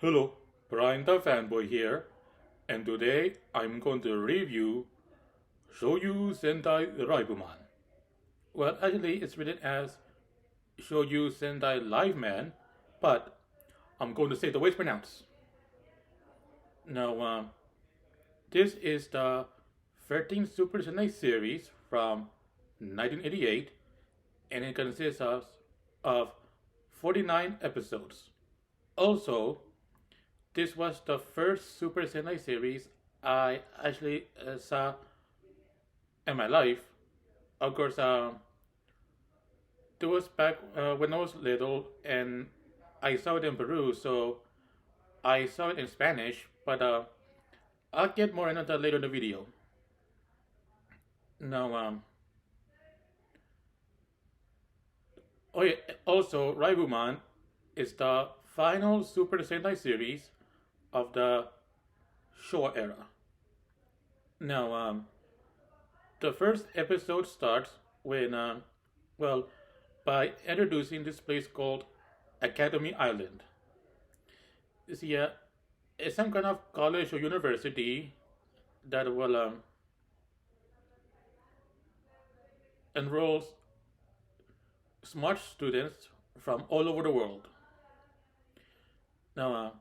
Hello, Brian the Fanboy here, and today I'm going to review Choujuu Sentai Raibuman. Well, actually, it's written as Choujuu Sentai Liveman, but I'm going to say the way it's pronounced. Now, this is the 13th Super Sentai series from 1988, and it consists of 49 episodes. Also, this was the first Super Sentai series I actually saw in my life. Of course, it was back when I was little, and I saw it in Peru, so I saw it in Spanish. But I'll get more into that later in the video. Now, oh yeah, also Raibuman is the final Super Sentai series of the Showa era. Now, the first episode starts when, well, by introducing this place called Academy Island. You see, it's some kind of college or university that will enroll smart students from all over the world. Now,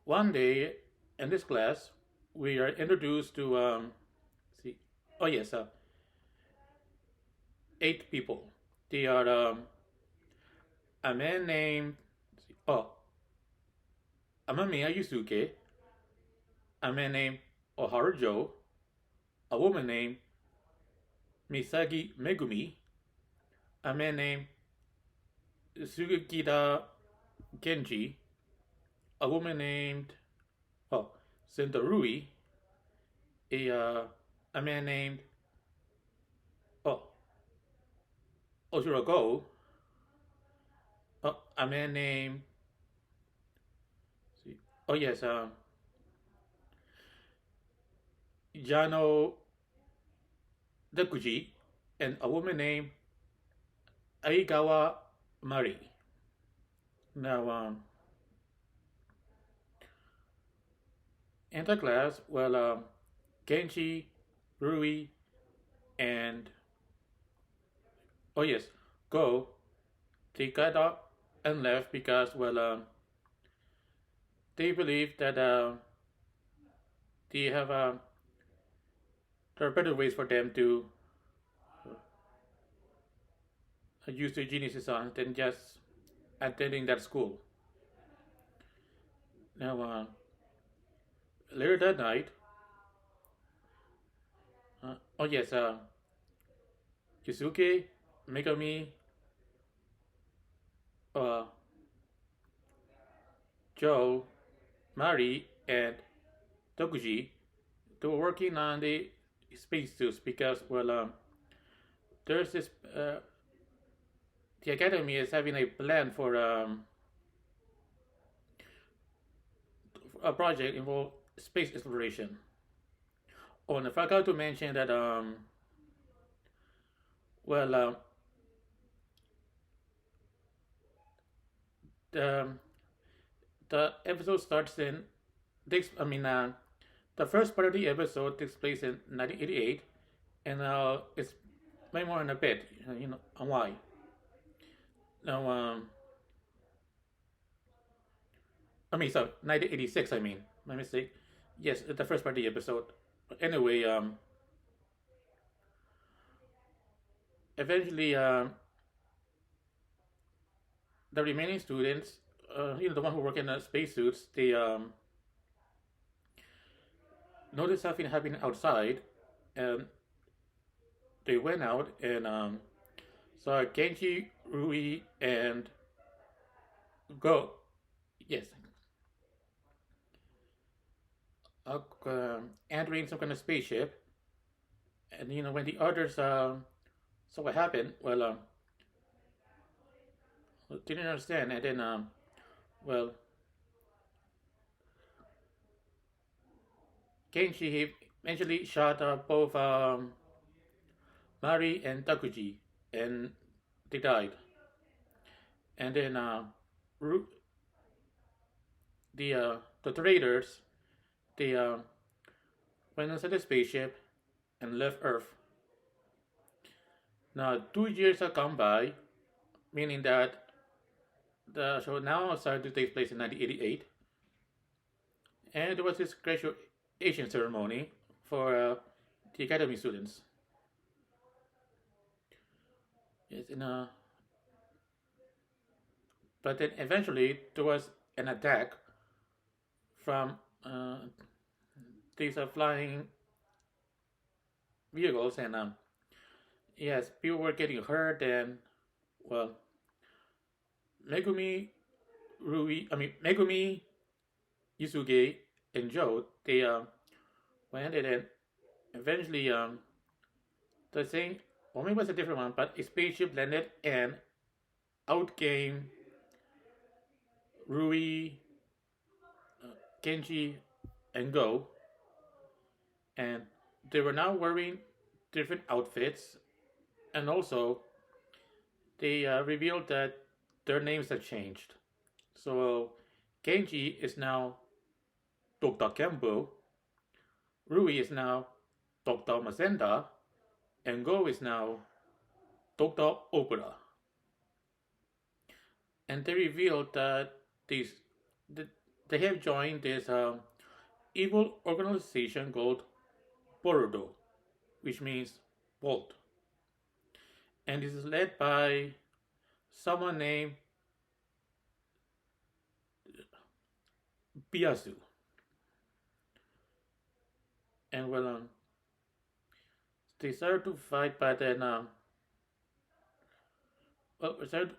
one day in this class, we are introduced to see, oh yes, 8 people. They are a man named oh Amamiya Yusuke, a man named Oharu Joe, a woman named Misagi Megumi, a man named Sugikita Genji, a woman named oh Sentarui, a a man named oh Ojurago, a man named see, oh yes Jano Dakuji, and a woman named Aigawa Mari. Now, in the class, well, Genji, Rui, and oh yes, Go, they got up and left because, well, they believe that they have there are better ways for them to use their geniuses on than just attending that school. Now, later that night, oh yes, Yusuke, Megami, uh, Joe, Mari, and Tokuji, they were working on the spacesuits because, well, there's this, the Academy is having a plan for a project involved space exploration. Oh, and I forgot to mention that, well, the, the episode starts in, I mean, the first part of the episode takes place in 1988, and it's way more in a bit, you know, on why. Now, I mean, so 1986, I mean, my mistake. Yes, the first part of the episode. Anyway, eventually, the remaining students, the one who work in the spacesuits, they noticed something happening outside, and they went out and saw Genji, Rui, and Go. Yes, entering some kind of spaceship, and when the others saw what happened, well, didn't understand, and then well, Genji he eventually shot both Mari and Takuji, and they died. And then the traders they went inside the spaceship and left Earth. Now 2 years have gone by, meaning that the show now started to take place in 1988, and there was this graduation ceremony for the academy students. Yes, but then eventually there was an attack from these flying vehicles, and yes, people were getting hurt, and well, Megumi Megumi, Yusuke, and Joe, they went and then eventually the thing, or maybe it was a different one, but a spaceship landed and out came Rui, Kenji, and Go, and they were now wearing different outfits, and also they revealed that their names had changed. So Kenji is now Dr. Kembo, Rui is now Dr. Mazenda, and Go is now Dr. Opera. And they revealed that these they have joined this evil organization called Borudo, which means bolt, and this is led by someone named Piazu. And well, they started to fight, but then well, started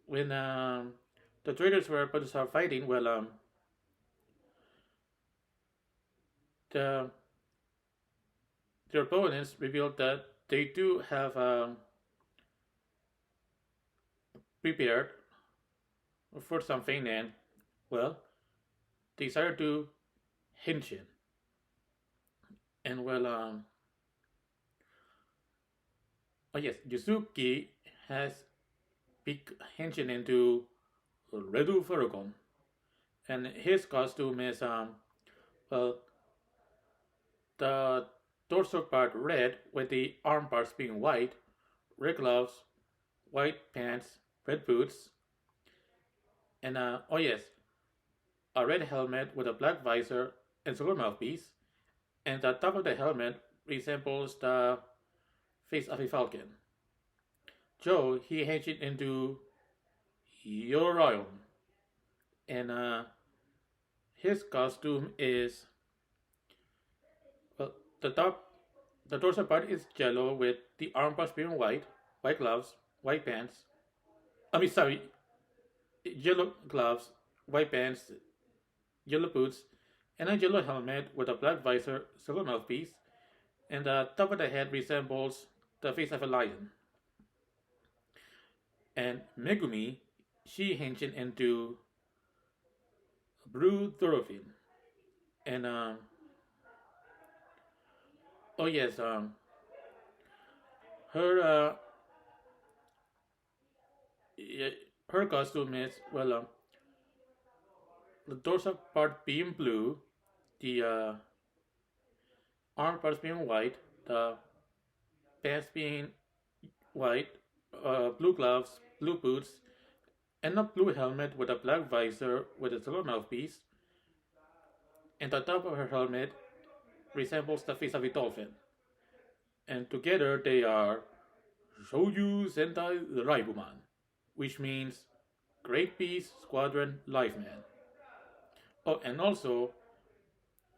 when the traders were about to start fighting. Well, the their opponents revealed that they do have prepared for something, and well, they started to henshin. And well, oh yes, Yuzuki has big henshin into Redu Furgon, and his costume is well, the torso part red with the arm parts being white, red gloves, white pants, red boots, and oh yes, a red helmet with a black visor and silver mouthpiece, and the top of the helmet resembles the face of a falcon. Joe, he changed it into Yorion, and his costume is well, the torso part is yellow with the arm parts being white, white gloves, white pants. I mean, sorry, yellow gloves, white pants, yellow boots, and a yellow helmet with a black visor, silver mouthpiece, and the top of the head resembles the face of a lion. And Megumi, she changed into Blue Thorofin. And oh yes, her her costume is well, the dorsal part being blue, the arm parts being white, the pants being white, blue gloves, blue boots, and a blue helmet with a black visor with a silver mouthpiece, and the top of her helmet resembles the face of a dolphin. And together they are Choujuu Sentai Liveman, which means Great Peace Squadron Liveman. Oh, and also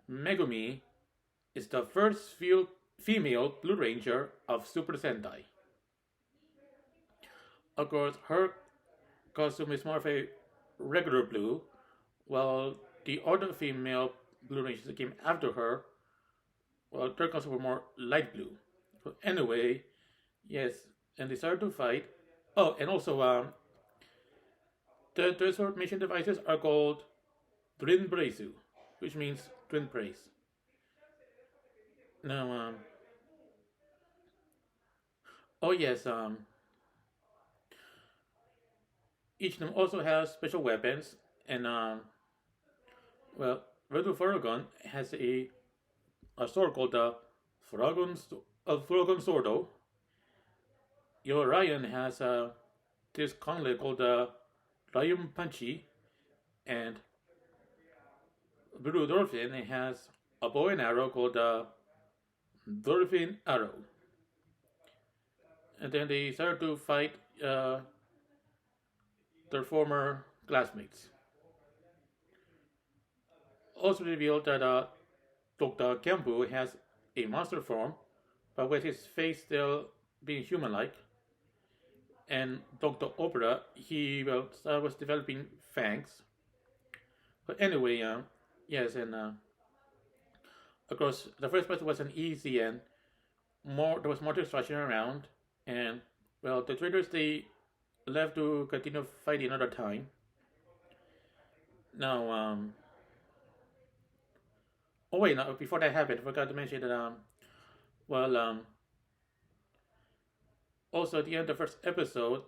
Megumi is the first female Blue Ranger of Super Sentai. Of course, her costume is more of a regular blue, while the other female Blue Rangers that came after her, well, their costumes were more light blue. So anyway, yes, and they started to fight. Oh, and also, the transformation devices are called Twin Braisu, which means twin praise. Now, oh yes, Each of them also has special weapons, and well, Redu Faragon has a sword called the Faragon Swordo. Your Ryan has this gauntlet called the Ryan Punchy, and Blue Dolphin has a bow and arrow called the Dolphin Arrow. And then they start to fight their former classmates. Also revealed that Dr. Kembu has a monster form, but with his face still being human-like. And Dr. Opera, he was developing fangs. But anyway, yes, and of course, the first part wasn't easy, and there was more destruction around, and well, the traders they left to continue fighting another time. Now, oh wait, no, before that happened, I forgot to mention that well, also at the end of the first episode,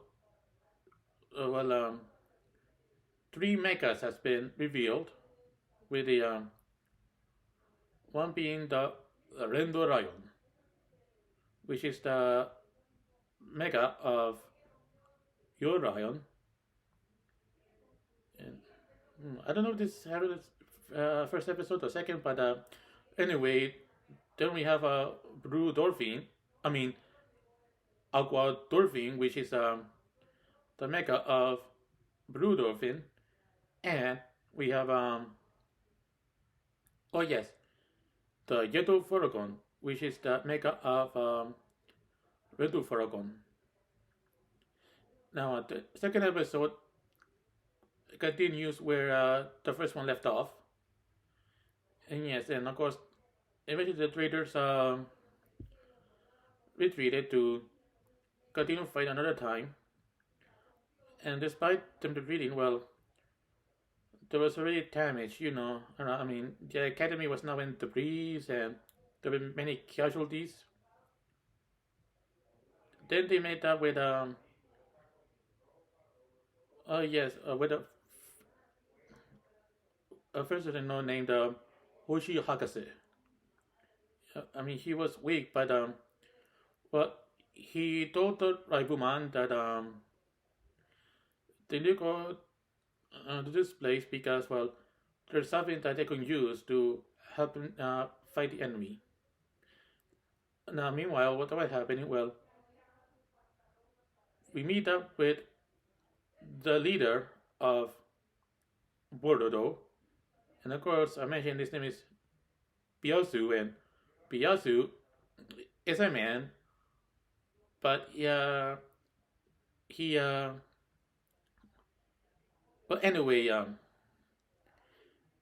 well, three mechas has been revealed, with the one being the Rendo Rayon, which is the mecha of your Rayon. And I don't know if this happened first episode or second, but anyway, then we have a Blue Dolphin. I mean, Aqua Dolphin, which is the mecha of Blue Dolphin, and we have oh yes, the Yeto Faragon, which is the mecha of Redu Faragon. Now the second episode continues where the first one left off, and yes, and of course, eventually the traders retreated to continue fight another time. And despite them retreating, well, there was already damage, you know. I mean, the academy was now in debris, and there were many casualties. Then they made up with oh yes, with a person known named Hoshi Hakase. I mean, he was weak, but well, he told the Raibuman that they need to go to this place because, well, there's something that they can use to help him fight the enemy. Now, meanwhile, what was happening? Well, we meet up with the leader of Bordodo, and of course, I mentioned his name is Piazu, and Piazu is a man, but he but anyway,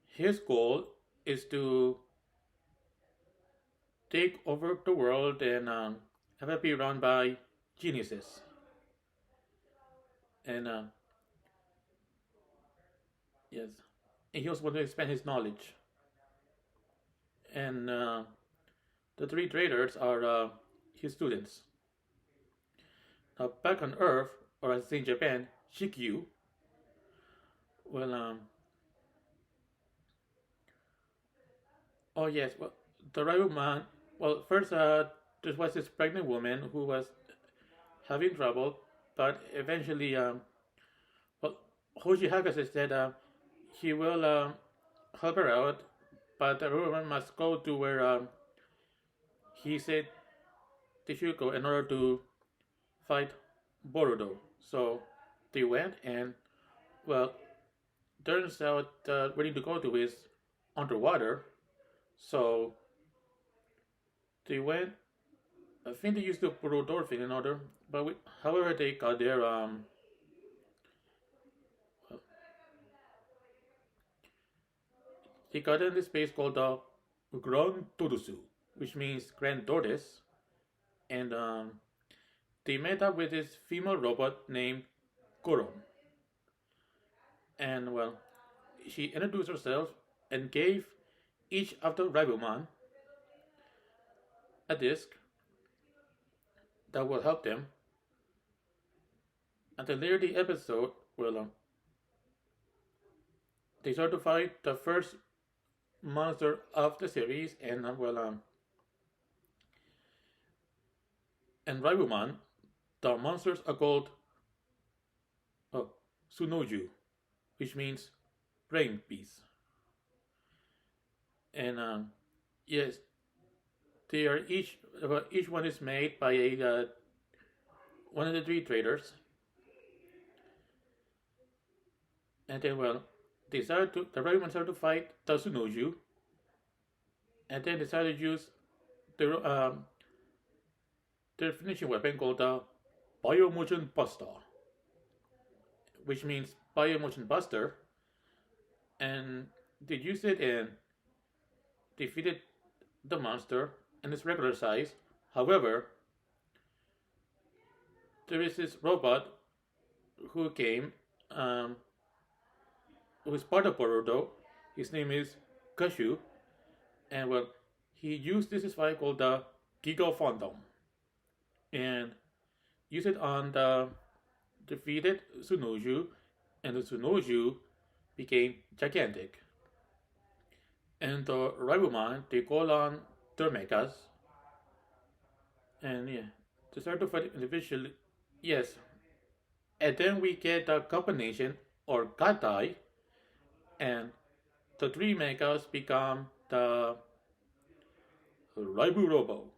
his goal is to take over the world and have it be run by geniuses. And yes, and he also wants to expand his knowledge. And the three traders are his students. Now, back on Earth, or as in Japan, Shikyu. Well, oh yes, well, the Raibuman. Well, first, there was this pregnant woman who was having trouble, but eventually, well, Hoshi Hakase said he will help her out, but the Raibuman must go to where he said they should go in order to fight Boruto. So they went, and well, turns out where they need to go to is underwater. So they went. I think they used the Dolphin in order, but however they got there, they got in this place called the Grand Torusu, which means Grand Tortoise, and they met up with this female robot named Goron. And well, she introduced herself and gave each of the Raibuman a disc that will help them. At the later the episode, well, they start to fight the first monster of the series, and Raibuman, the monsters are called uh, Sunoju, which means brain piece. And yes, they are each one is made by a one of the three traders, and then the Raibuman started to fight the Sunoju, and then they started to use their their finishing weapon called the Biomotion Buster, which means Biomotion Buster, and they used it and defeated the monster in its regular size. However, there is this robot who came, um, who is part of Boruto. His name is Kashu, and he used this fight called the Giga Phantom, and used it on the defeated Sunoju, and the Sunoju became gigantic. And the Raibuman they call on their mechas, and yeah, they start to fight individually. Yes, and then we get a combination or Gatai, and the three mechas become the Raibu Robo,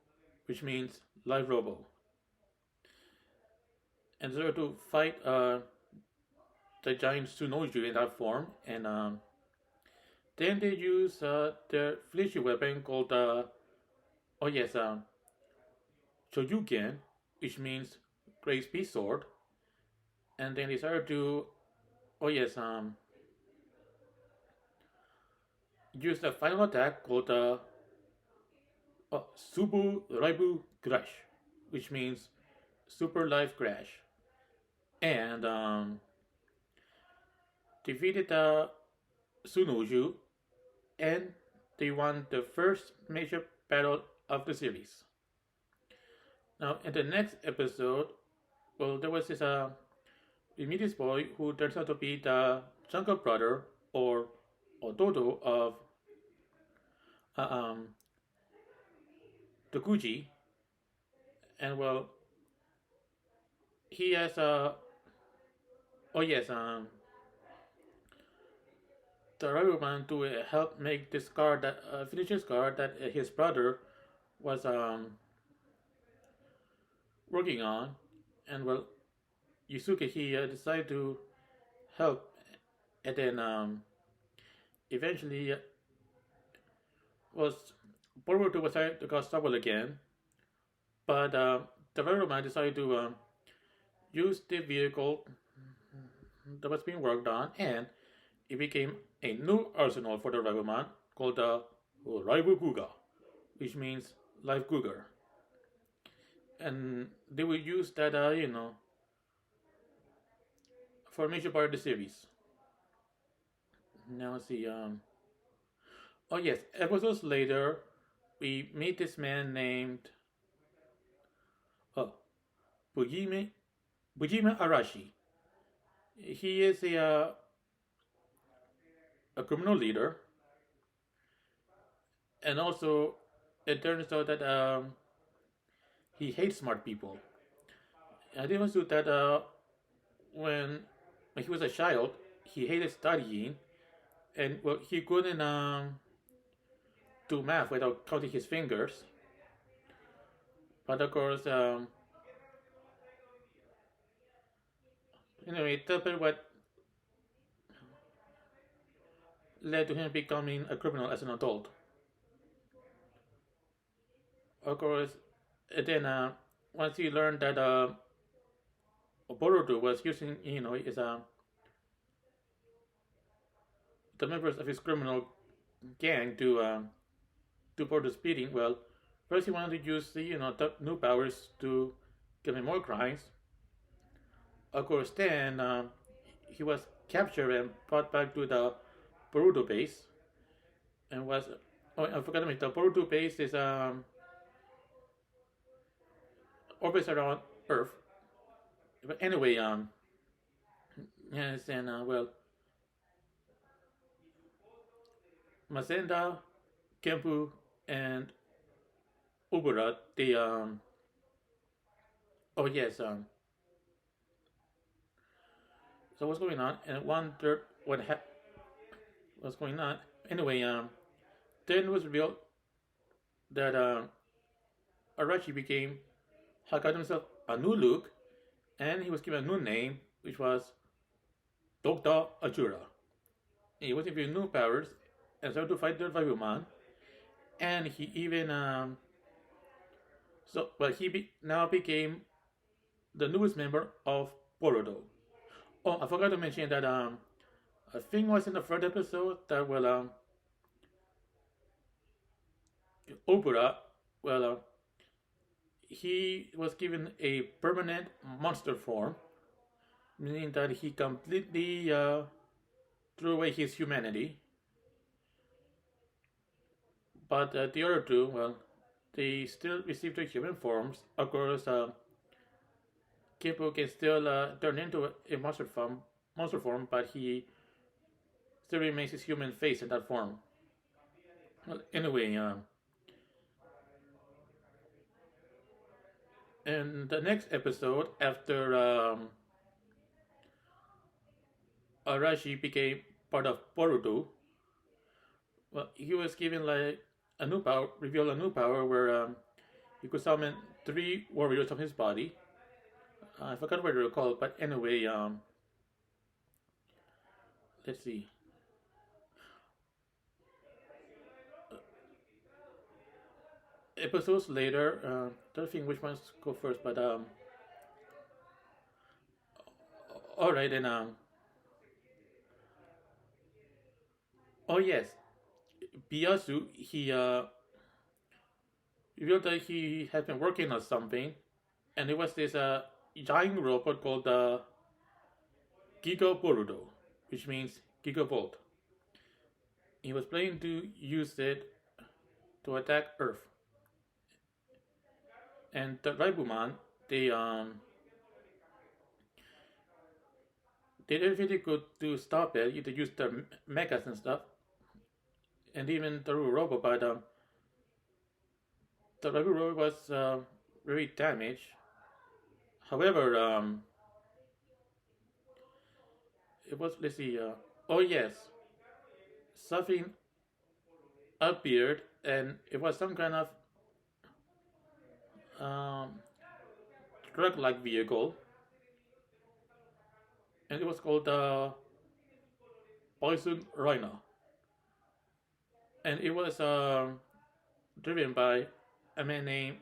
which means live robo, and they start to fight the giant Sunoju in that form, and then they use their flashy weapon called oh yes, Choju, which means Great Speed Sword, and then they start to oh yes, use the final attack called Subu Raibu Crash, which means Super Life Crash, and defeated Sunoju, and they won the first major battle of the series. Now, in the next episode, there was this we meet this boy who turns out to be the younger brother or Ododo of uh, um, Tokuji, and he has oh yes, the Raibuman to help make this card that finish this card that his brother was working on, and Yusuke he decided to help, and then eventually was Boruto was trying to cause trouble again, but the Raibuman decided to use the vehicle that was being worked on, and it became a new arsenal for the Raibuman called the Raibu Guga, which means live Cougar. And they will use that, for a major part of the series. Now let's see. Oh yes, episodes later, we meet this man named oh Bujime Arashi. He is a criminal leader, and also it turns out that he hates smart people. I didn't do that when he was a child. He hated studying, and he couldn't do math without counting his fingers. But of course, anyway, that's what led to him becoming a criminal as an adult. Of course, then once he learned that Boruto was using, his the members of his criminal gang to do Boruto's beating. Well, first he wanted to use the new powers to commit more crimes. Of course, then he was captured and brought back to the Boruto base, and was I forgot to mention the Boruto base is orbits around Earth. But anyway, Yes, and well, Masenda, Kempu, and Ubura, they oh yes, so what's going on? And one third what's going on? Anyway, then it was revealed that Arashi got himself a new look, and he was given a new name, which was Doctor Ajura. He was given new powers and started to fight the Raibuman, and he even now became the newest member of Boruto. Oh, I forgot to mention that I think it was in the first episode that Obura he was given a permanent monster form, meaning that he completely threw away his humanity. But the other two, they still received their human forms. Of course, Kippo can still turn into a monster form, but he still remains his human face in that form. Well, anyway, in the next episode, after Arashi became part of Boruto, well, he was given like a new power, revealed a new power where he could summon three warriors of his body. I forgot what they were called, but anyway, let's see. Episodes later, don't think which ones go first, but all right, and oh yes, Biasu he revealed that he had been working on something, and it was this giant robot called Giga Boruto, which means Gigavolt. He was planning to use it to attack Earth, and the Raibuman they did everything they could to stop it. You to use their mechas and stuff, and even the robot, but the robot was very damaged. However, it was, let's see. Oh yes, something appeared, and it was some kind of um, truck-like vehicle, and it was called the Poison Rhino, and it was driven by a man named,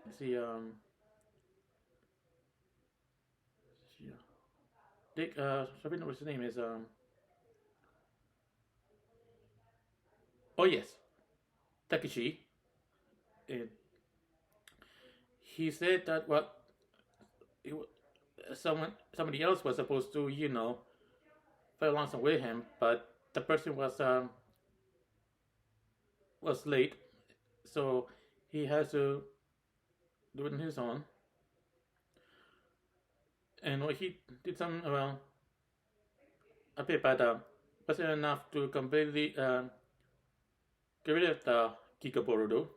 let's see, Dick. Sorry, what his name is. Oh yes, Takeshi. And he said that it, somebody else was supposed to fight alongside with him, but the person was late, so he has to do it on his own. And he did some a bit, but wasn't enough to completely get rid of the Kikaborudo.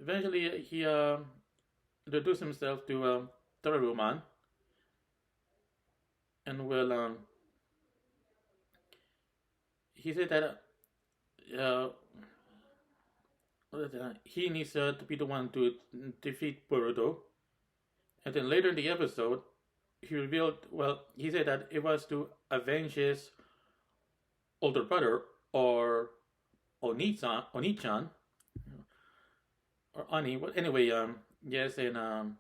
Eventually, he introduced himself to Raibuman, and he said that he needs to be the one to defeat Boruto. And then later in the episode, he revealed, he said that it was to avenge his older brother, or Oni-chan, or Ani. But anyway, yes, and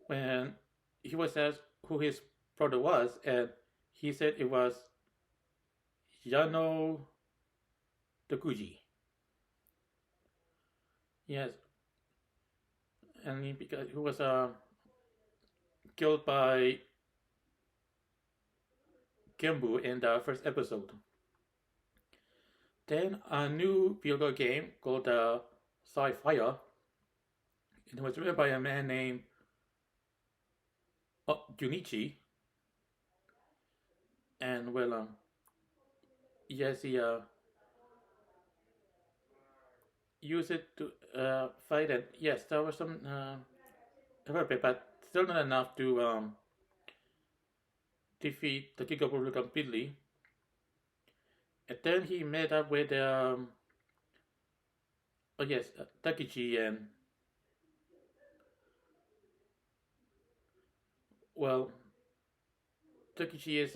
when he was asked who his brother was, and he said it was Yano Tokuji. Yes, and because he was killed by Kembu in the first episode. Then a new video game called Sci-Fire. It was written by a man named Junichi. And well, yes, he used it to fight, and yes, there was some weapon, but still not enough to defeat the Gigaboo completely. And then he met up with oh yes, Takichi, and well, Takichi is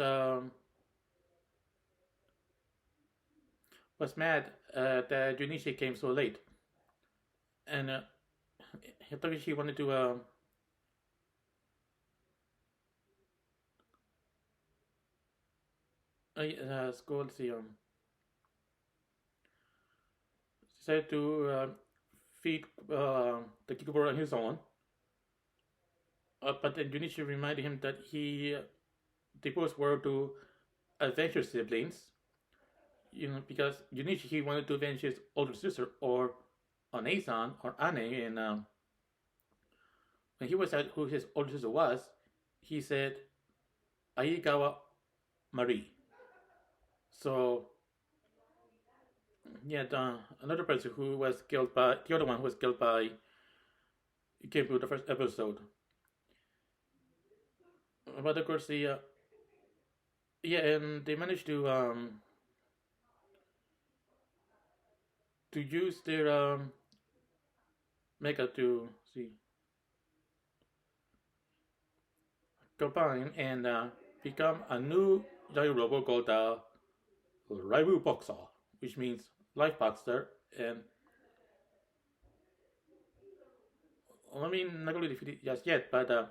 was mad that Junichi came so late, and Takichi wanted to go, let's see, decided to feed the Kikabura on his own. But then Junichi reminded him that they both were to avenge his siblings. Because Junichi he wanted to avenge his older sister or Ane-san or Ane, and when he was asked who his older sister was, he said Aigawa Marie. So yeah, another person who was killed by the other one who was killed by came through the first episode. But of course, the yeah, and they managed to use their mecha to see combine and become a new giant robot called Raibuman, which means life boxer. And well, I mean, not really defeated just yet, but well,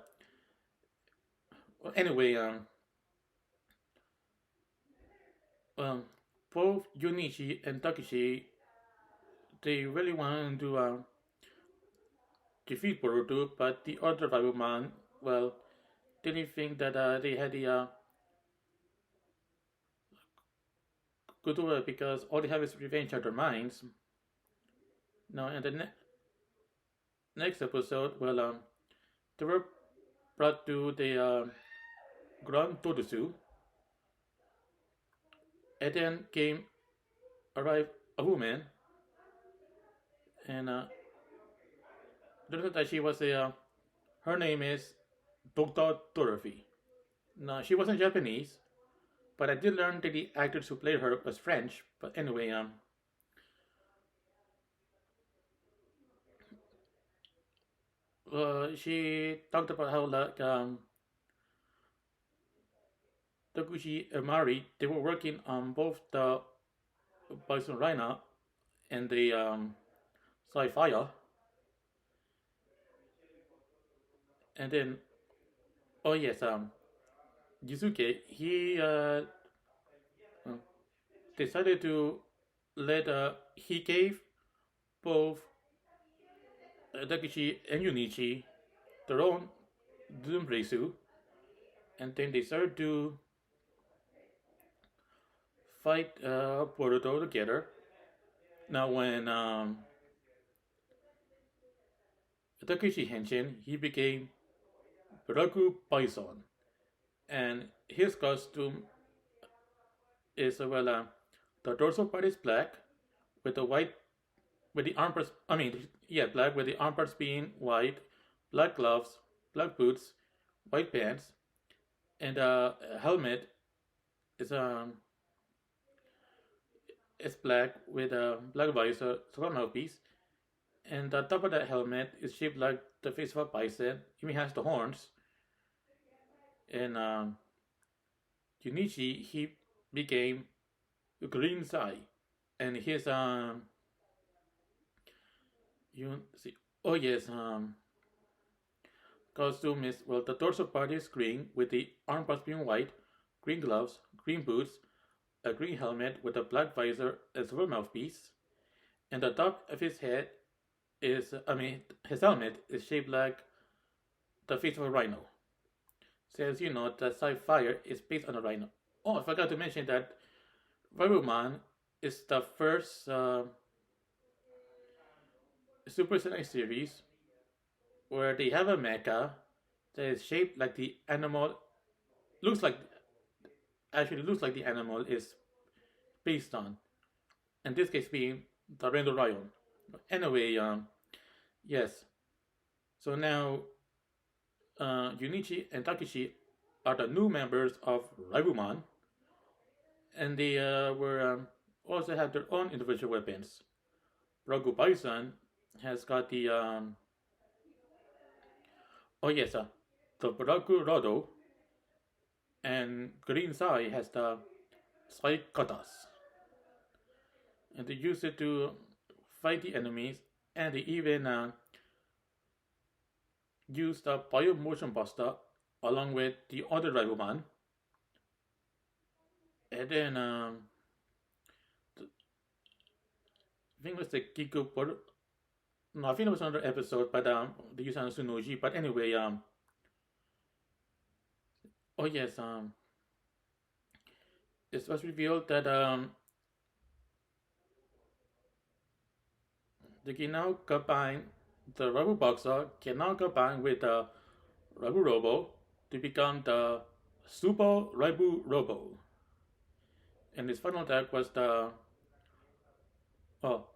anyway, um, both Junichi and Takeshi they really wanted to defeat Boruto, but the other Raibuman, well, didn't think that they had the could do it because all they have is revenge on their minds. Now, in the next episode, well, they were brought to the Grand Todosu, and then came arrived a woman, and turns that she was her name is Dr. Dorothy. Now, she wasn't Japanese, but I did learn that the actors who played her was French. But anyway, she talked about how like Tokushi and Mari they were working on both the Bison Rhino and the Sci-Fi, and then oh yes, Yusuke he decided to let he gave both Takeshi and Yunichi their own Dunbresu, and then they started to fight Boruto together. Now, when Takeshi Henshin, he became Braku Bison, and his costume is the dorsal part is black with the white with the arm parts. I mean, yeah, black with the arm parts being white, black gloves, black boots, white pants, and helmet is is black with a black visor, silver mouthpiece, and the top of that helmet is shaped like the face of a bison. He has the horns, and Junichi he became Green Sai, and his you see oh yes costume is well the torso part is green with the arm parts being white, green gloves, green boots, a green helmet with a black visor and silver mouthpiece, and the top of his head is I mean his helmet is shaped like the face of a rhino. So as you know, the Sci-Fire is based on a rhino. Oh, I forgot to mention that Raibuman is the first Super Sentai series where they have a mecha that is shaped like the animal, looks like actually looks like the animal is based on. In this case, being the Rendo Lion. Anyway, yes. So now Junichi and Takeshi are the new members of Raibuman, and they were also have their own individual weapons. Ragu Bison has got the oh yes, the Ragu Rodo, and Green Sai has the Sai Katas, and they use it to fight the enemies, and they even use the Bio Motion Buster along with the other Raibuman, and then I think it was the Kiku no, I think it was another episode, but they use on Sunoji. But anyway, oh yes, it was revealed that they can now combine the Rubber Boxer can now combine with the Rubber Robo to become the Super Raibu Robo. And his final attack was the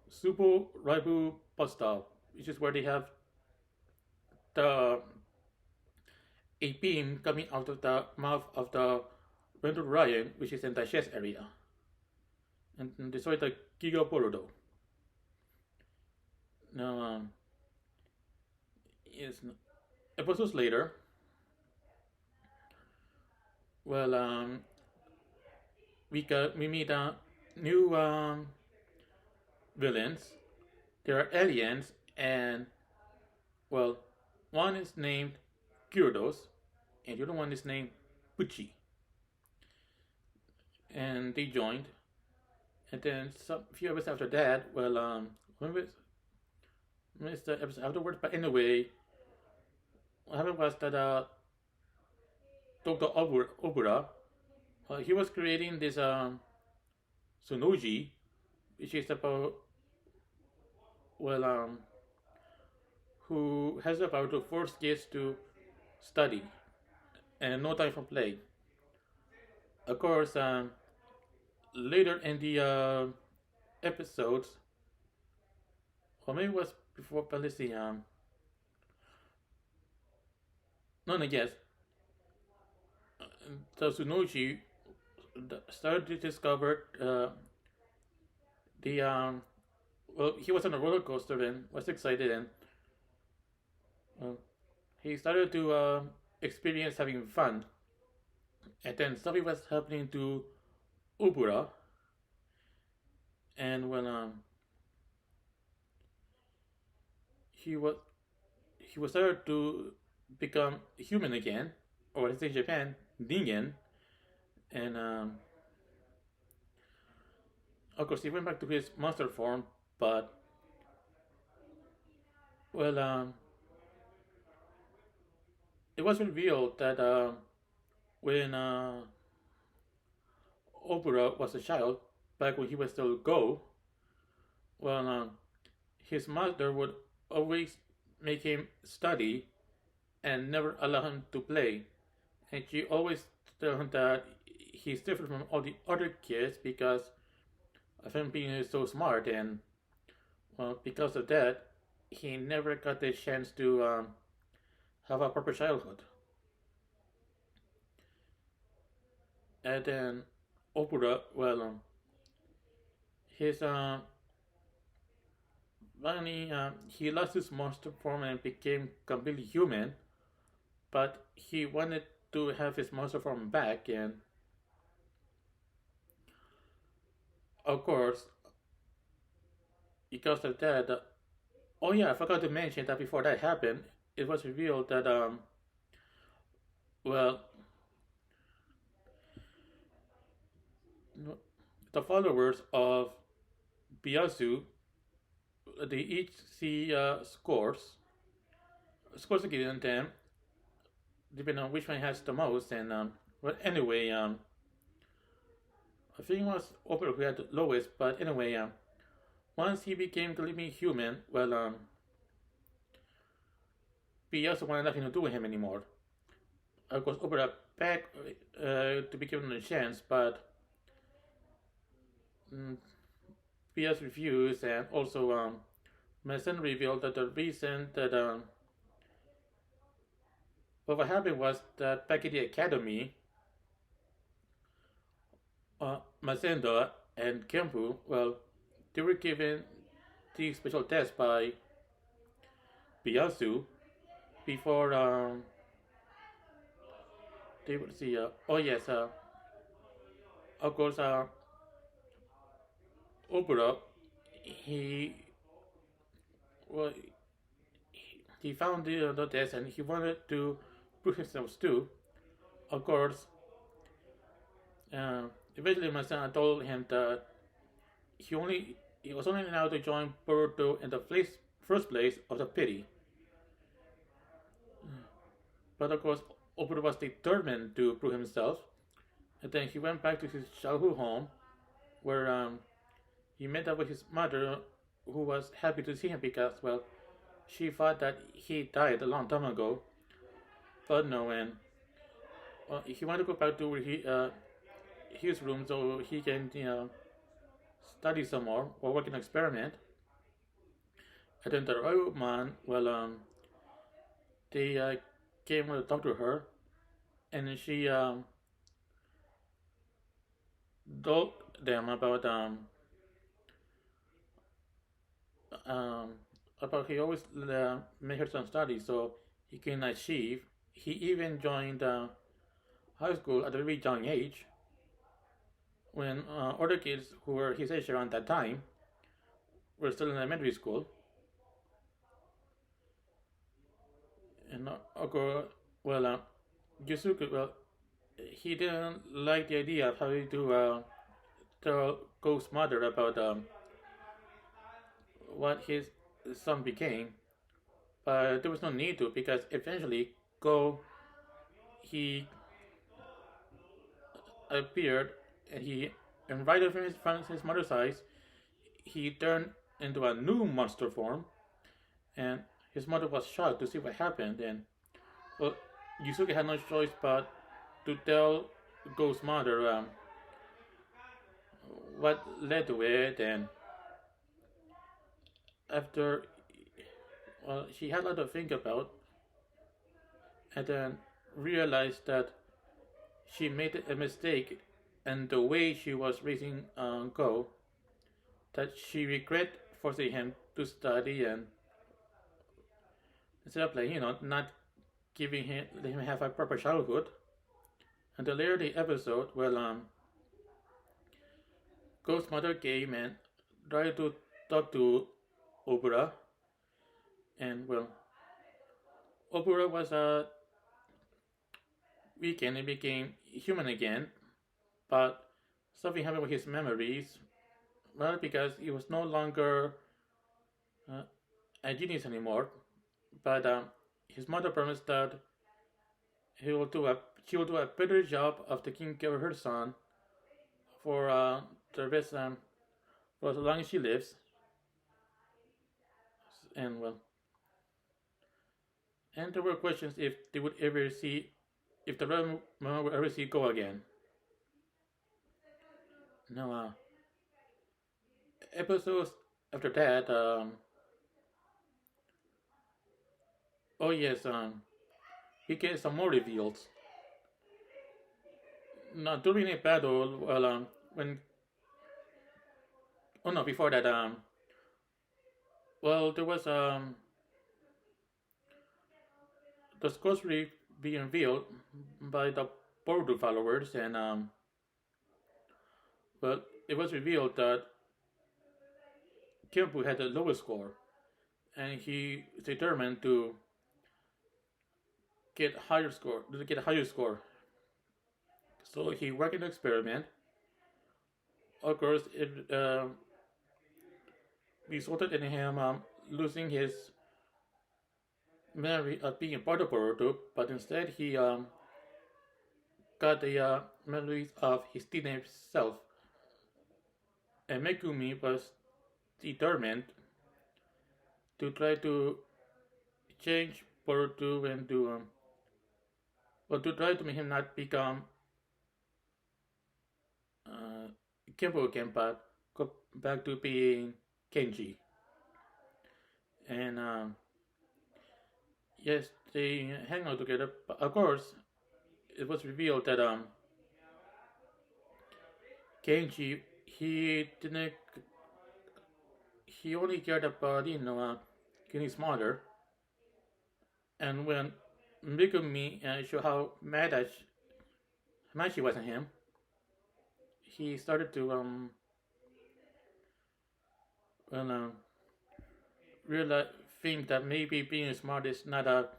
Super Raibu Buster, which is where they have the a beam coming out of the mouth of the Rental Ryan, which is in the chest area, and destroy the Giga Boruto. Now, yes, episodes later, well, we meet new villains. There are aliens, and well, one is named Gyarados, and the other one is named Pucci. And they joined, and then some few episodes after that, well, when was the episode afterwards? But anyway, what happened was that Dr. Obura, he was creating this Sonoji, which is about well who has the power to force kids to study and no time for play. Of course, later in the episodes, or maybe it was before, but let's see. No, no, yes, the Tsunoji started to discover the well, he was on a roller coaster and was excited, and uh, he started to experience having fun. And then something was happening to Ubura, and when he was he was started to become human again, or let's say in Japan, Ningen, and of course he went back to his monster form, but well, it was revealed that when Obura was a child, back when he was still Go, well, his mother would always make him study and never allow him to play. And she always tell him that he's different from all the other kids because of him being so smart, and well, because of that, he never got the chance to have a proper childhood. And then Opura, well, his finally he lost his monster form and became completely human, but he wanted to have his monster form back, and of course, because of that, oh yeah, I forgot to mention that before that happened, it was revealed that well, the followers of Biasu, they each see scores given them, depending on which one has the most. And but anyway, I think it was Opera who had the lowest. But anyway, once he became completely human, well, Biasu wanted nothing to do with him anymore. Of course, Opera back to be given a chance, but mm, PS reviews and also my son revealed that the reason that what happened was that back in the academy, Masendo and Kempu, well, they were given the special test by Biasu before they would see. Oh yes, of course, Obura, he well, he found the test and he wanted to prove himself too. Of course, uh, eventually my son told him that he was only allowed to join Boruto in the first place of the pity. But of course, Obura was determined to prove himself, and then he went back to his childhood home, where he met up with his mother, who was happy to see him because, well, she thought that he died a long time ago. But no, and he wanted to go back to his room so he can, study some more or work an experiment. And then the Raibuman, well, they came to talk to her, and she told them um, about he always made her son study so he can achieve. He even joined high school at a very young age when other kids who were his age around that time were still in elementary school. And well, Yusuke, well, he didn't like the idea of having to tell Go's mother about what his son became, but there was no need to because eventually Go he appeared and he and right from his mother's eyes he turned into a new monster form and his mother was shocked to see what happened and well Yusuke had no choice but to tell Go's mother what led to it and after well she had a lot to think about and then realized that she made a mistake and the way she was raising Go that she regret forcing him to study and instead of like not giving him letting him have a proper childhood. And the later the episode, well, Go's mother came and tried to talk to Obura, and well, Obura was weakened and became human again, but something happened with his memories. Well, because he was no longer uh, a genius anymore, but his mother promised that he will do a she will do a better job of taking care of her son for the rest for as long as she lives. And well, and there were questions if they would ever see if the Red Moon would ever see Go again. Now, episodes after that, oh yes, we get some more reveals. Now during a battle, well, when oh no, before that, well, there was the sorcery being revealed by the Boruto followers, and well, it was revealed that Kempu had the lowest score, and he is determined to get a higher score. So he worked an experiment. Of course, it resulted in him losing his memory of being part of Boruto, but instead he got the memories of his teenage self. And Megumi was determined to try to change Boruto into well, to try to make him not become uh, Kimbo again, but go back to being Kenji. And yes, they hang out together. But of course, it was revealed that Kenji he didn't he only cared about getting smarter. And when Megumi showed how mad she was at him, he started to well, realize think that maybe being smart is not a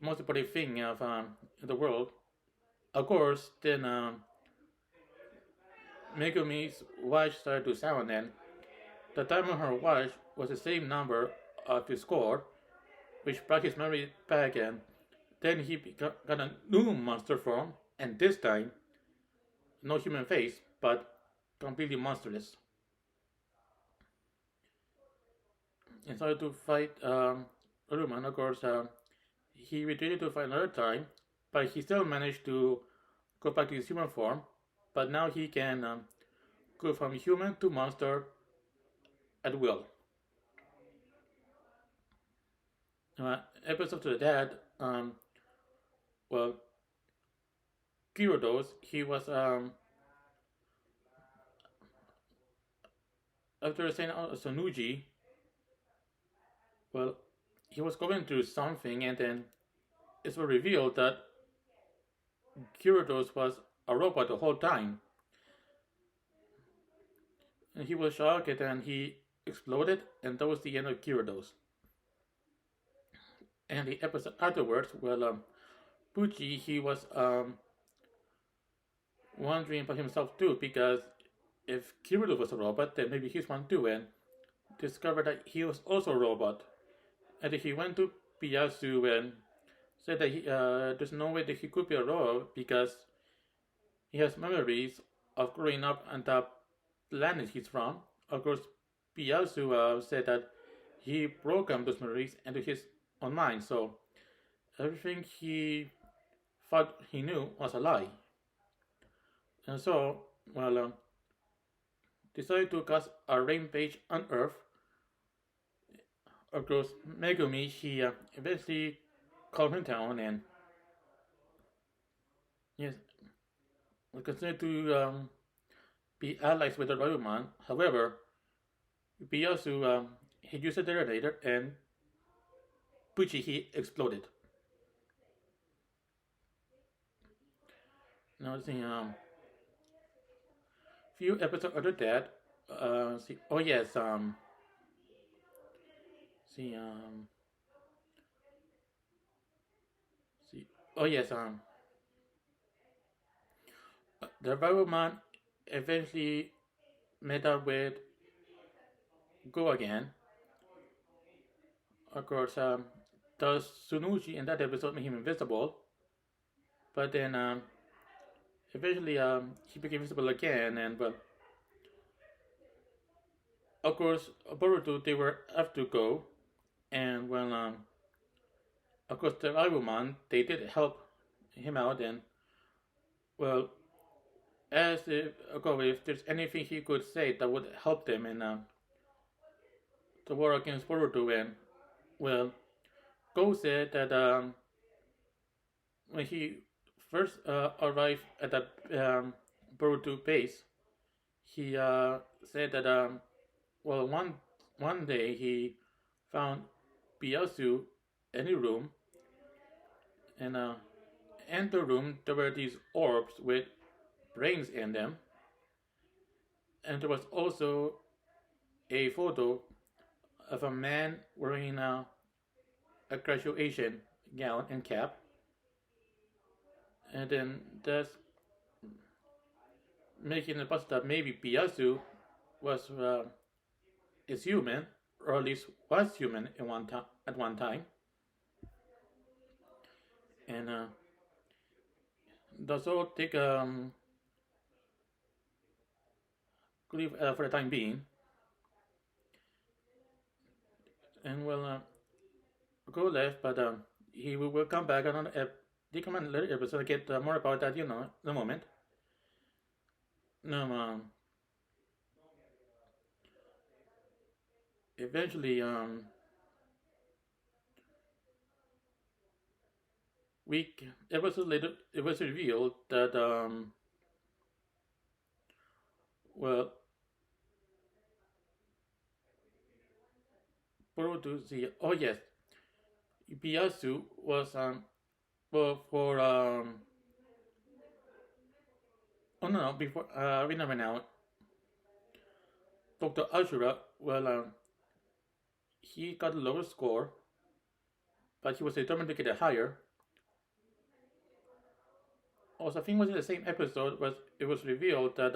most important thing of in the world. Of course, then Megumi's watch started to sound, and the time on her watch was the same number of his score, which brought his memory back, and then he got a new monster form, and this time, no human face, but completely monstrous. And started to fight Raibuman. Of course, he retreated to fight another time, but he still managed to go back to his human form. But now he can go from human to monster at will. Episode to that, well, Gyarados, he was after saying Sonuji, well, he was going through something, and then it was revealed that Gyarados was a robot the whole time. And he was shocked, and he exploded, and that was the end of Gyarados. And the episode afterwards, well, Pucci, he was wondering about himself too, because if Gyarados was a robot, then maybe he's one too, and discovered that he was also a robot. And he went to Piyasu and said that there's no way that he could be a robot because he has memories of growing up on the planet he's from. Of course, Piyasu said that he programmed those memories into his own mind, so everything he thought he knew was a lie. And so, well, decided to cast a rampage on Earth. Of course, Megumi, she eventually calmed him down and yes, we continued to be allies with the Raibuman. However, Piyasu he used a detonator and Pucci he exploded. Now see few episodes after that, see oh yes see see oh yes the Raibuman eventually met up with Go again. Of course, the Sunuji in that episode made him invisible, but then eventually he became visible again, and well, of course, Boruto they were have to go, and well, of course the Raibuman they did help him out, and well, as if there's anything he could say that would help them in the war against Boruto, and well, Go said that when he first arrived at the Boruto base, he said that well one day he found Piyasu in a room, and in the room there were these orbs with brains in them, and there was also a photo of a man wearing a graduation gown and cap, and then that's making the possible that maybe Piyasu was is human, or at least was human at one time, and that's all take leave for the time being, and well go left, but he will come back on they come on later episode. I get more about that, in a moment. No, eventually, week episode later, it was revealed that well, Produce. Oh yes, Piyasu was well for oh no, before I remember now. Dr. Ashura, well, he got a lower score, but he was determined to get a higher. Also, I think it was in the same episode was it was revealed that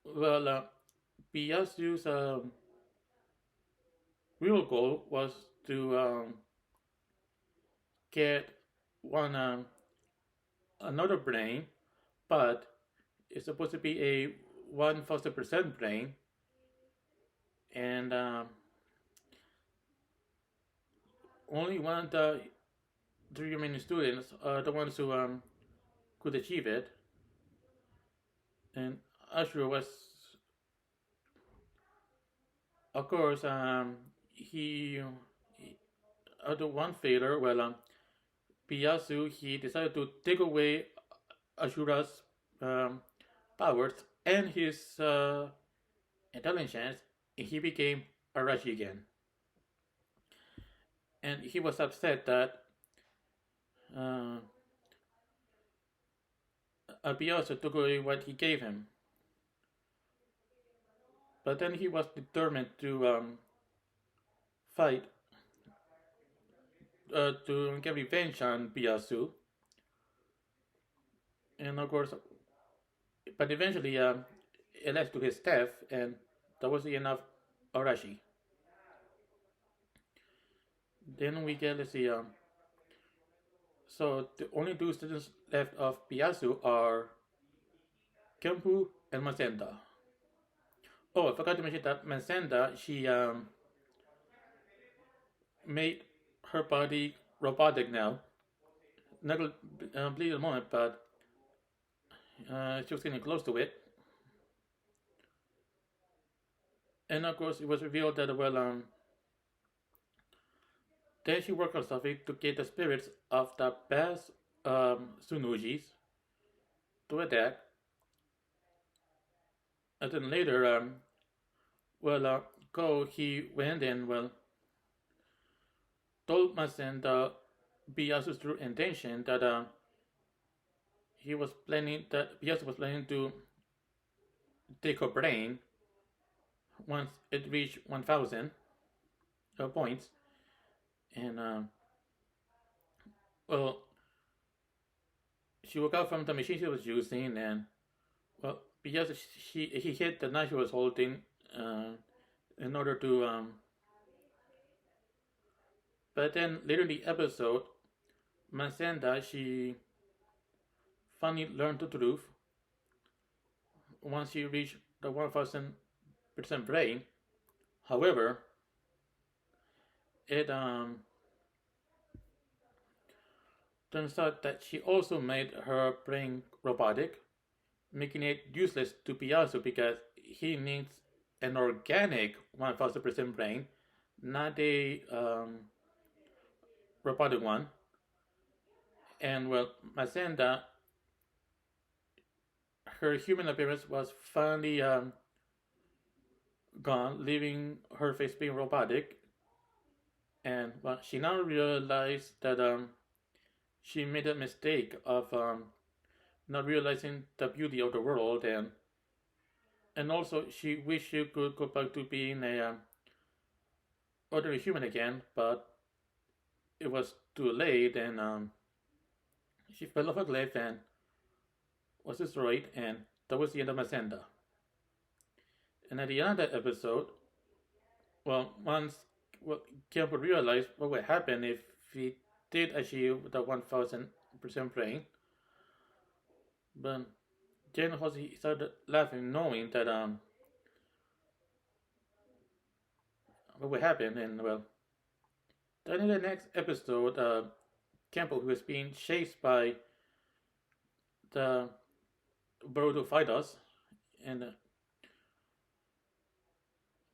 well, Piyasu's real goal was to get one another brain, but it's supposed to be a 1,000% brain, and only one of the three remaining students are the ones who could achieve it. And Ashura was, of course, he after one failure, well, Piyasu he decided to take away Ashura's um, powers and his intelligence. He became Arashi again, and he was upset that uh, Piyasu took away what he gave him. But then he was determined to fight to get revenge on Piyasu, and of course, but eventually it led to his death, and that was the end of Arashi. Then we get, let's see, so the only two students left of Piyasu are Kempu and Masenda. Oh, I forgot to mention that Masenda, she made her body robotic now. Not believe a moment, but she was getting close to it. And of course, it was revealed that, well, then she worked on something to get the spirits of the past Sunujis to attack. And then later, well, Go, he went and, well, told Masenda Biyasu's true intention that he was planning, that Biyasu was planning to take her brain once it reached 1,000 points. And, well, she woke up from the machine she was using, and, well, because he hit the knife she was holding in order to but then later in the episode, Masenda she finally learned the truth once she reached the 1,000% brain. However, it turns out that she also made her brain robotic, making it useless to Piazza because he needs an organic 1,000% brain, not a robotic one. And well, Masenda, her human appearance was finally gone, leaving her face being robotic. And well, she now realized that she made a mistake of not realizing the beauty of the world, and also she wished she could go back to being a ordinary human again, but it was too late, and she fell off a cliff and was destroyed, and that was the end of Masenda. And at the end of that episode, well, once well, Kempo realized what would happen if he did achieve the 1,000% brain, but then he started laughing, knowing that what would happen, and well, Then in the next episode, Campbell, who was being chased by the bird to fight us, and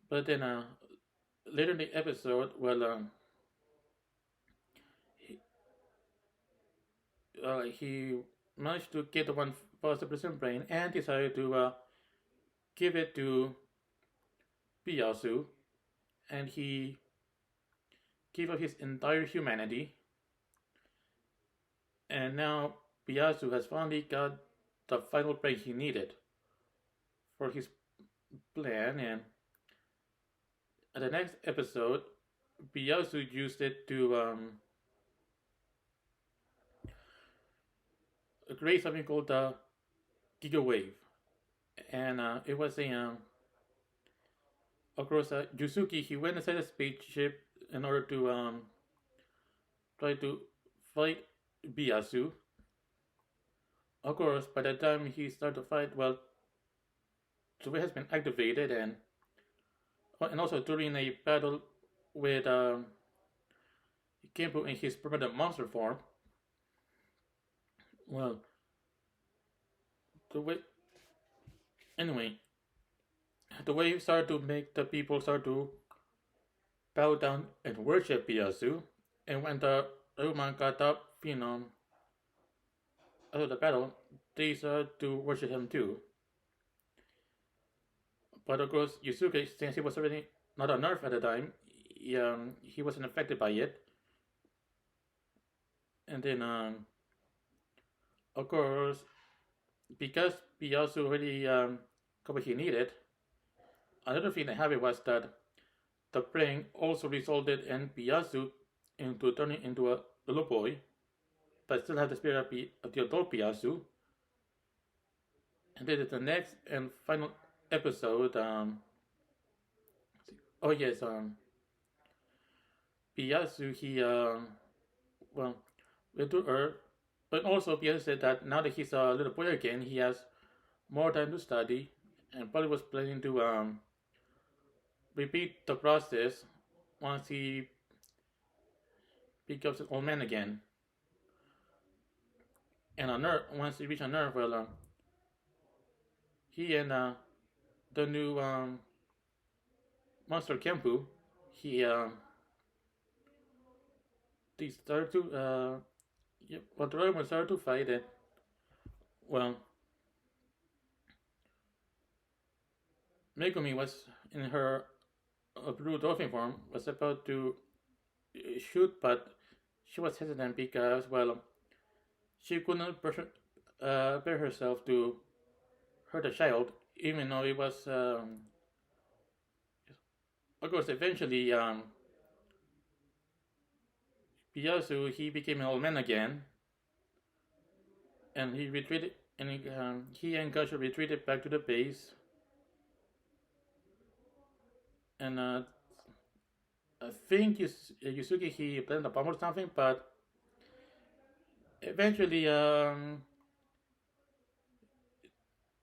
but then later in the episode, well, he, he managed to get the one foster prison brain and decided to give it to Piyasu, and he gave up his entire humanity. And now Piyasu has finally got the final brain he needed for his plan. And in the next episode, Piyasu used it to create something called the Giga Wave. And it was a of course, Yusuke, he went inside a spaceship in order to try to fight Biasu. Of course, by the time he started to fight, well, the way has been activated, and also during a battle with Kenpo in his permanent monster form, well, the way anyway, the way he started to make the people start to bow down and worship Biasu, and when the Raibuman got up, after the battle, they started to worship him too. But of course, Yusuke, since he was already not a nerf at the time, he wasn't affected by it. And then, of course, because Piyasu already got what he needed, another thing that happened was that the brain also resulted in Piyasu into turning into a little boy, but still have the spirit of the adult Piyasu. And then the next and final episode, oh yes, Piyasu, he, well, went to Earth, but also Piyasu said that now that he's a little boy again, he has more time to study, and probably was planning to repeat the process once he becomes an old man again. And on Earth, once he reaches on Earth, well, he and the new monster Kempu, he they started to well, the Raibuman started to fight, and well, Megumi was in her blue dolphin form, was about to shoot, but she was hesitant because, well, she couldn't bear herself to hurt a child, even though it was, of course, eventually, Piyasu, he became an old man again, and he retreated, and he and Gasha retreated back to the base, and I think Yusuke, he planted a bomb or something, but eventually,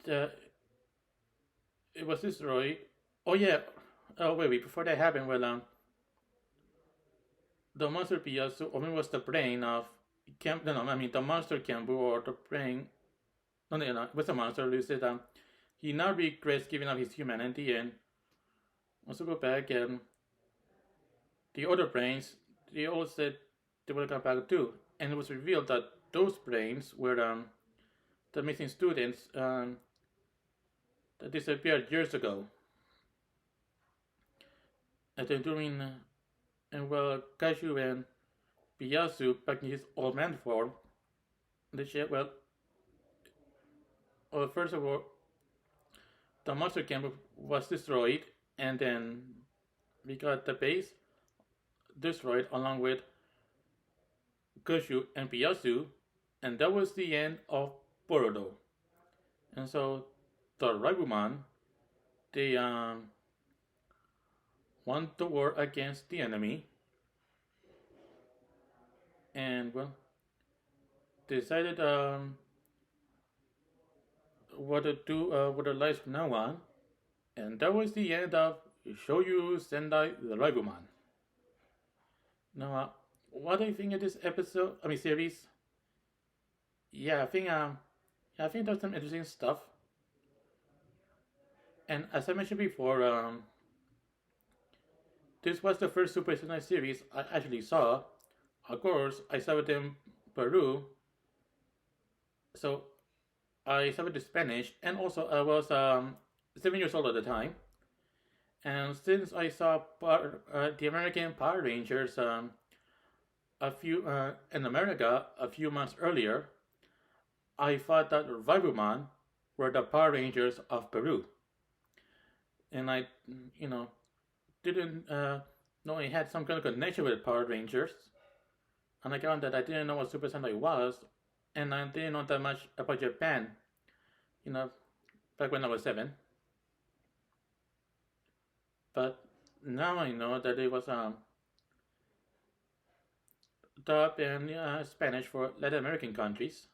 the, it was destroyed. Oh yeah. Oh wait. Before that happened, well, the monster Piyasu, I mean, was the brain of Camp. No, I mean the monster Cambu, or the brain. No, it was a monster. Who said he now regrets giving up his humanity and wants to go back. And the other brains, they all said they will come back too. And it was revealed that those brains were the missing students that disappeared years ago. And then during, and well, Kashu and Piyasu, back in his old man form, they said, well, first of all, the monster camp was destroyed, and then we got the base destroyed along with Kashu and Piyasu, and that was the end of Boruto. And so the Raibuman, they won the war against the enemy, and well, decided what to do with their lives from now on, and that was the end of Choujuu Sentai Liveman. Now, what do you think of this episode? I mean, series? Yeah, I think there's some interesting stuff. And as I mentioned before, this was the first Super Sentai series I actually saw. Of course, I saw it in Peru, so I saw it in Spanish, and also I was 7 years old at the time. And since I saw the American Power Rangers a few in America a few months earlier, I thought that Raibuman were the Power Rangers of Peru, and I, you know, didn't know it had some kind of connection with Power Rangers. On account that I didn't know what Super Sentai was, and I didn't know that much about Japan, you know, back when I was 7. But now I know that it was dubbed in Spanish for Latin American countries.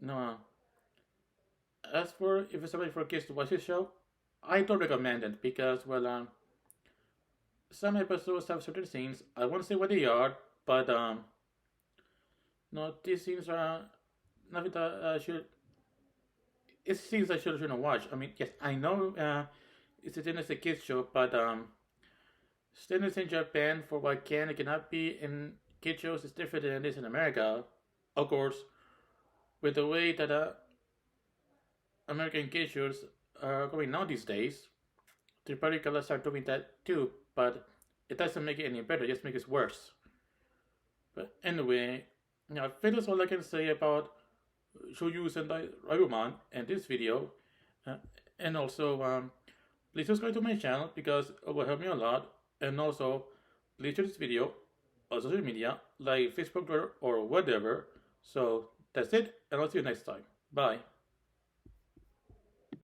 No, as for if it's somebody for kids to watch this show, I don't recommend it because, well, some episodes have certain scenes. I won't say what they are, but no, these scenes are nothing that should. It's scenes I shouldn't watch. I mean, yes, I know it's a kids show, but standards in Japan for what can and cannot be in kid shows is different than it is in America. Of course, with the way that American kid shows are going now these days, the particulars are doing that too, but it doesn't make it any better, it just makes it worse. But anyway, yeah, that is all I can say about Choju Sentai Raibuman in this video. Uh, and also, please subscribe to my channel because it will help me a lot. And also, please share this video on social media like Facebook, Twitter, or whatever. So that's it, and I'll see you next time. Bye.